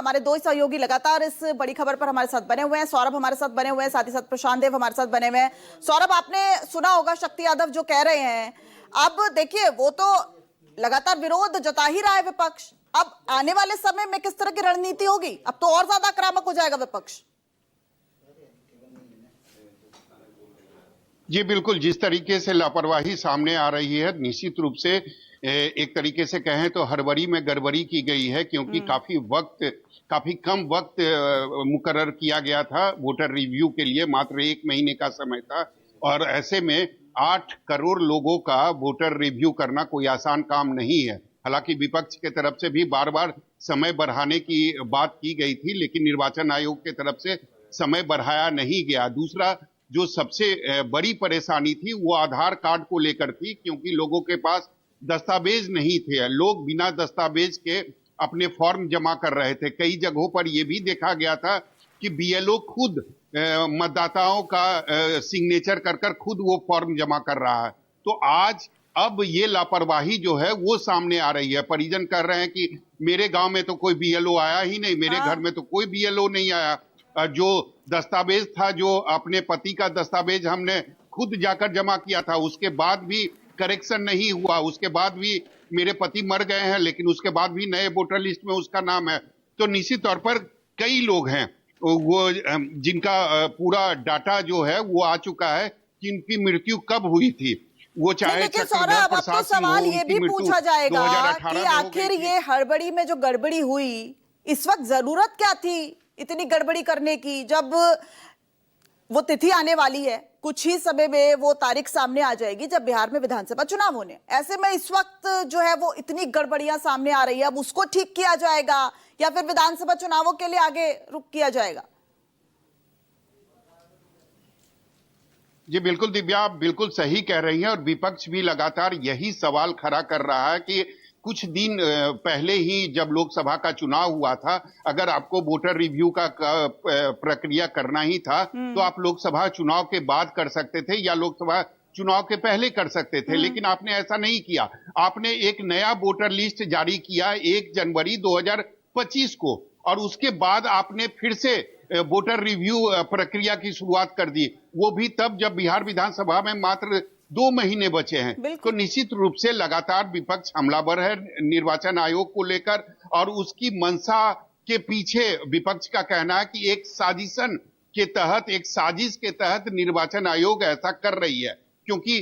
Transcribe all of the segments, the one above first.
हमारे दो सहयोगी लगातार इस बड़ी खबर पर हमारे साथ बने हुए हैं। सौरभ हमारे साथ बने हुए हैं, साथ ही साथ प्रशांत देव हमारे साथ बने हुए हैं। सौरभ, आपने सुना होगा शक्ति यादव जो कह रहे हैं। अब देखिए, वो तो लगातार विरोध जता ही रहा है विपक्ष। अब आने वाले समय में किस तरह की रणनीति होगी? अब तो और ज्यादा आक्रामक हो जाएगा विपक्ष। जी बिल्कुल, जिस तरीके से लापरवाही सामने आ रही है, निश्चित रूप से एक तरीके से कहें तो हड़बड़ी में गड़बड़ी की गई है, क्योंकि काफी कम वक्त मुकर्रर किया गया था वोटर रिव्यू के लिए। मात्र 1 महीने का समय था और ऐसे में 8 करोड़ लोगों का वोटर रिव्यू करना कोई आसान काम नहीं है। हालांकि विपक्ष के तरफ से भी बार बार समय बढ़ाने की बात की गई थी, लेकिन निर्वाचन आयोग के तरफ से समय बढ़ाया नहीं गया। दूसरा जो सबसे बड़ी परेशानी थी वो आधार कार्ड को लेकर थी, क्योंकि लोगों के पास दस्तावेज नहीं थे। लोग बिना दस्तावेज के अपने फॉर्म जमा कर रहे थे। कई जगहों पर यह भी देखा गया था कि बीएलओ खुद मतदाताओं का सिग्नेचर कर खुद वो फॉर्म जमा कर रहा है। तो आज अब ये लापरवाही जो है वो सामने आ रही है। परिजन कह रहे हैं कि मेरे गांव में तो कोई बीएलओ आया ही नहीं, मेरे घर में तो कोई बीएलओ नहीं आया। जो दस्तावेज था, जो अपने पति का दस्तावेज हमने खुद जाकर जमा किया था, उसके बाद भी करेक्शन नहीं हुआ। उसके बाद भी मेरे पति मर गए हैं, लेकिन उसके बाद भी नए वोटर लिस्ट में उसका नाम है। तो निश्चित तौर पर कई लोग हैं वो जिनका पूरा डाटा जो है वो आ चुका है कि इनकी मृत्यु कब हुई थी। वो चाहे सौरभ, अब तो सवाल ये भी पूछा जाएगा कि आखिर ये हड़बड़ी में जो गड़बड़ी हुई, इस वक्त जरूरत क्या थी इतनी गड़बड़ी करने की? जब वो तिथि आने वाली है, कुछ ही समय में वो तारीख सामने आ जाएगी जब बिहार में विधानसभा चुनाव होने। ऐसे में इस वक्त जो है वो इतनी गड़बड़ियां सामने आ रही है, अब उसको ठीक किया जाएगा या फिर विधानसभा चुनावों के लिए आगे रुक किया जाएगा? जी बिल्कुल दिव्या, आप बिल्कुल सही कह रही हैं और विपक्ष भी लगातार यही सवाल खड़ा कर रहा है कि कुछ दिन पहले ही जब लोकसभा का चुनाव हुआ था, अगर आपको वोटर रिव्यू का प्रक्रिया करना ही था तो आप लोकसभा चुनाव के बाद कर सकते थे या लोकसभा चुनाव के पहले कर सकते थे, लेकिन आपने ऐसा नहीं किया। आपने एक नया वोटर लिस्ट जारी किया 1 जनवरी 2025 को और उसके बाद आपने फिर से वोटर रिव्यू प्रक्रिया की शुरुआत कर दी, वो भी तब जब बिहार विधानसभा में मात्र 2 महीने बचे हैं। तो निश्चित रूप से लगातार विपक्ष हमलावर है निर्वाचन आयोग को लेकर और उसकी मंशा के पीछे विपक्ष का कहना है कि एक साजिशन के तहत, एक साजिश के तहत निर्वाचन आयोग ऐसा कर रही है, क्योंकि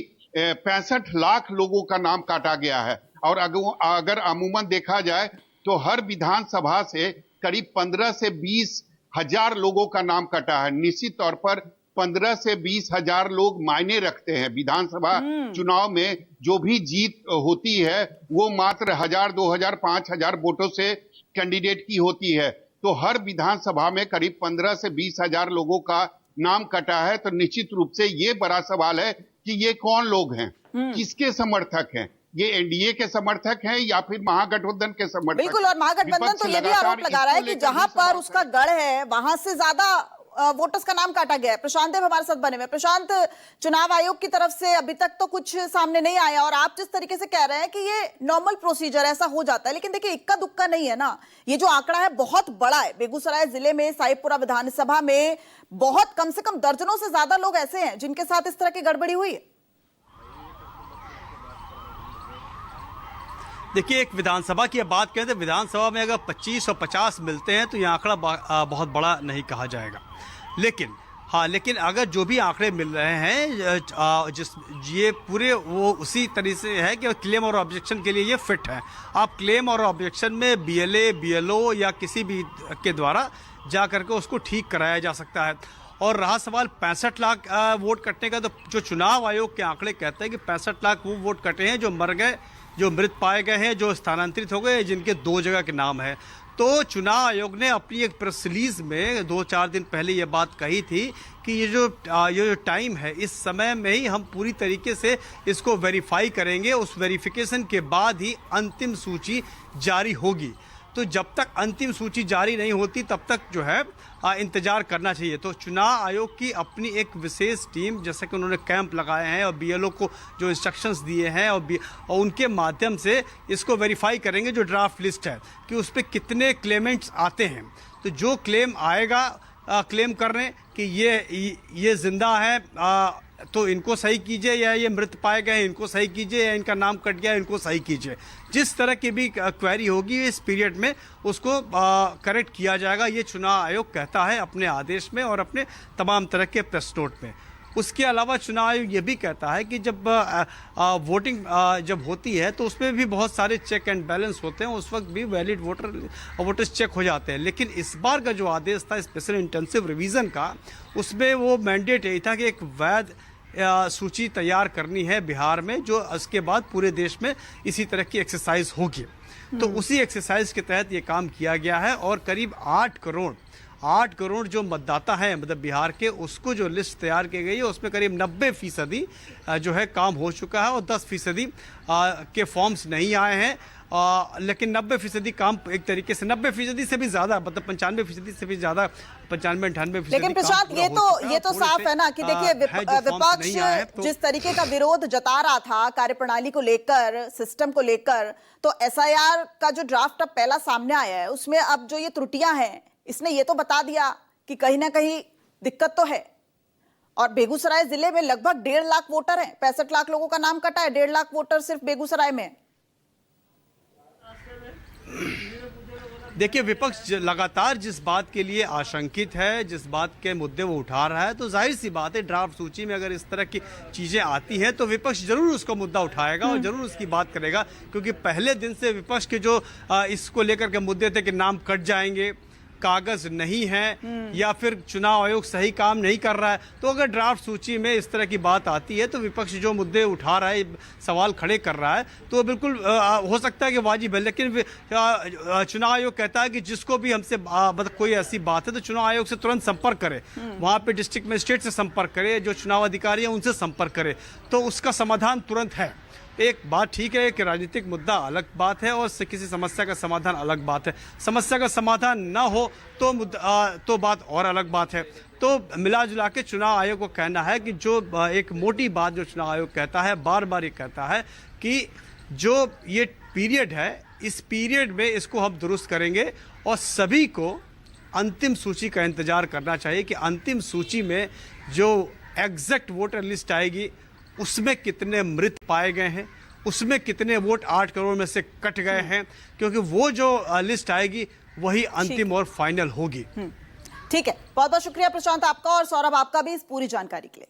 65 लाख लोगों का नाम काटा गया है। और अगर अमूमन देखा जाए तो हर विधानसभा से करीब 15 से 20 हजार लोगों का नाम कटा है। निश्चित तौर पर 15 से 20 हजार लोग मायने रखते हैं। विधानसभा चुनाव में जो भी जीत होती है वो मात्र 1000, 2000, 5000 वोटों से कैंडिडेट की होती है। तो हर विधानसभा में करीब 15 से 20 हजार लोगों का नाम कटा है। तो निश्चित रूप से ये बड़ा सवाल है कि ये कौन लोग हैं, किसके समर्थक हैं? ये एनडीए के समर्थक हैं या फिर महागठबंधन के समर्थक? बिल्कुल, और महागठबंधन तो ये भी आरोप लगा रहा है कि जहां पर उसका गढ़ है वहां से ज्यादा वोटर्स का नाम काटा गया है। प्रशांत देव हमारे साथ बने हुए। प्रशांत, चुनाव आयोग की तरफ से अभी तक तो कुछ सामने नहीं आया और आप जिस तरीके से कह रहे हैं कि ये नॉर्मल प्रोसीजर ऐसा हो जाता है, लेकिन देखिए इक्का दुक्का नहीं है ना। ये जो आंकड़ा है बहुत बड़ा है। बेगूसराय जिले में साहिबपुरा विधानसभा में बहुत कम से कम दर्जनों से ज्यादा लोग ऐसे हैं जिनके साथ इस तरह की गड़बड़ी हुई है। देखिए, एक विधानसभा की बात करें तो विधानसभा में अगर 25 और 50 मिलते हैं तो ये आंकड़ा बहुत बड़ा नहीं कहा जाएगा। लेकिन अगर जो भी आंकड़े मिल रहे हैं ये पूरे वो उसी तरीके से है कि क्लेम और ऑब्जेक्शन के लिए ये फिट है। आप क्लेम और ऑब्जेक्शन में बीएलए, बीएलओ या किसी भी के द्वारा जा करके उसको ठीक कराया जा सकता है। और रहा सवाल 65 लाख वोट कटने का, तो जो चुनाव आयोग के आंकड़े कहते हैं कि 65 लाख वो वोट कटे हैं जो मर गए, जो मृत पाए गए हैं, जो स्थानांतरित हो गए, जिनके 2 जगह के नाम है। तो चुनाव आयोग ने अपनी एक प्रेस रिलीज में 2-4 दिन पहले ये बात कही थी कि ये जो टाइम है, इस समय में ही हम पूरी तरीके से इसको वेरीफाई करेंगे। उस वेरिफिकेशन के बाद ही अंतिम सूची जारी होगी। तो जब तक अंतिम सूची जारी नहीं होती तब तक जो है इंतजार करना चाहिए। तो चुनाव आयोग की अपनी एक विशेष टीम, जैसे कि उन्होंने कैंप लगाए हैं और बीएलओ को जो इंस्ट्रक्शंस दिए हैं और उनके माध्यम से इसको वेरीफाई करेंगे जो ड्राफ्ट लिस्ट है कि उस पर कितने क्लेमेंट्स आते हैं। तो जो क्लेम आएगा क्लेम कर रहे हैं कि ये जिंदा है तो इनको सही कीजिए, या ये मृत पाए गए इनको सही कीजिए, या इनका नाम कट गया इनको सही कीजिए। जिस तरह की भी क्वेरी होगी इस पीरियड में उसको करेक्ट किया जाएगा, ये चुनाव आयोग कहता है अपने आदेश में और अपने तमाम तरह के प्रेस नोट में। उसके अलावा चुनाव आयोग ये भी कहता है कि जब वोटिंग जब होती है तो उसमें भी बहुत सारे चेक एंड बैलेंस होते हैं, उस वक्त भी वैलिड वोटर्स चेक हो जाते हैं। लेकिन इस बार का जो आदेश था स्पेशल इंटेंसिव रिवीजन का, उसमें वो मैंडेट यही था कि एक वैध सूची तैयार करनी है बिहार में, जो उसके बाद पूरे देश में इसी तरह की एक्सरसाइज होगी। तो उसी एक्सरसाइज के तहत ये काम किया गया है और करीब 8 करोड़ जो मतदाता हैं मतलब बिहार के, उसको जो लिस्ट तैयार की गई है उसमें करीब 90% जो है काम हो चुका है और 10% के फॉर्म्स नहीं आए हैं। लेकिन 90% काम एक तरीके से 90% से भी ज़्यादा, मतलब 95% से भी ज़्यादा, 95-98%। लेकिन प्रशांत ये तो साफ है ना कि देखिए विपक्ष जिस तरीके का विरोध जता रहा था कार्यप्रणाली को लेकर, सिस्टम को लेकर, तो एसआईआर का जो ड्राफ्ट अब पहला सामने आया है उसमें अब जो ये त्रुटियां हैं इसने ये तो बता दिया कि कहीं ना कहीं दिक्कत तो है। और बेगूसराय जिले में लगभग 1.5 लाख वोटर हैं, 65 लाख लोगों का नाम कटा है, 1.5 लाख वोटर सिर्फ बेगूसराय में। देखिए विपक्ष लगातार जिस बात के लिए आशंकित है, जिस बात के मुद्दे वो उठा रहा है, तो जाहिर सी बात है ड्राफ्ट सूची में अगर इस तरह की चीजें आती हैं तो विपक्ष जरूर उसको मुद्दा उठाएगा और जरूर उसकी बात करेगा। क्योंकि पहले दिन से विपक्ष के जो इसको लेकर के मुद्दे थे कि नाम कट जाएंगे, कागज नहीं है, या फिर चुनाव आयोग सही काम नहीं कर रहा है, तो अगर ड्राफ्ट सूची में इस तरह की बात आती है तो विपक्ष जो मुद्दे उठा रहा है, सवाल खड़े कर रहा है, तो बिल्कुल हो सकता है कि वाजिब है। लेकिन चुनाव आयोग कहता है कि जिसको भी हमसे मतलब कोई ऐसी बात है तो चुनाव आयोग से तुरंत संपर्क करे, वहाँ पे डिस्ट्रिक्ट मजिस्ट्रेट से संपर्क करे, जो चुनाव अधिकारी है उनसे संपर्क करे, तो उसका समाधान तुरंत है। एक बात ठीक है कि राजनीतिक मुद्दा अलग बात है और किसी समस्या का समाधान अलग बात है। समस्या का समाधान ना हो तो बात और अलग बात है। तो मिला जुला के चुनाव आयोग को कहना है कि जो एक मोटी बात जो चुनाव आयोग कहता है, बार बार ये कहता है कि जो ये पीरियड है, इस पीरियड में इसको हम दुरुस्त करेंगे और सभी को अंतिम सूची का इंतजार करना चाहिए कि अंतिम सूची में जो एग्जैक्ट वोटर लिस्ट आएगी उसमें कितने मृत पाए गए हैं, उसमें कितने वोट 8 करोड़ में से कट गए हैं, क्योंकि वो जो लिस्ट आएगी वही अंतिम और फाइनल होगी। ठीक है, बहुत बहुत शुक्रिया प्रशांत आपका और सौरभ आपका भी इस पूरी जानकारी के लिए।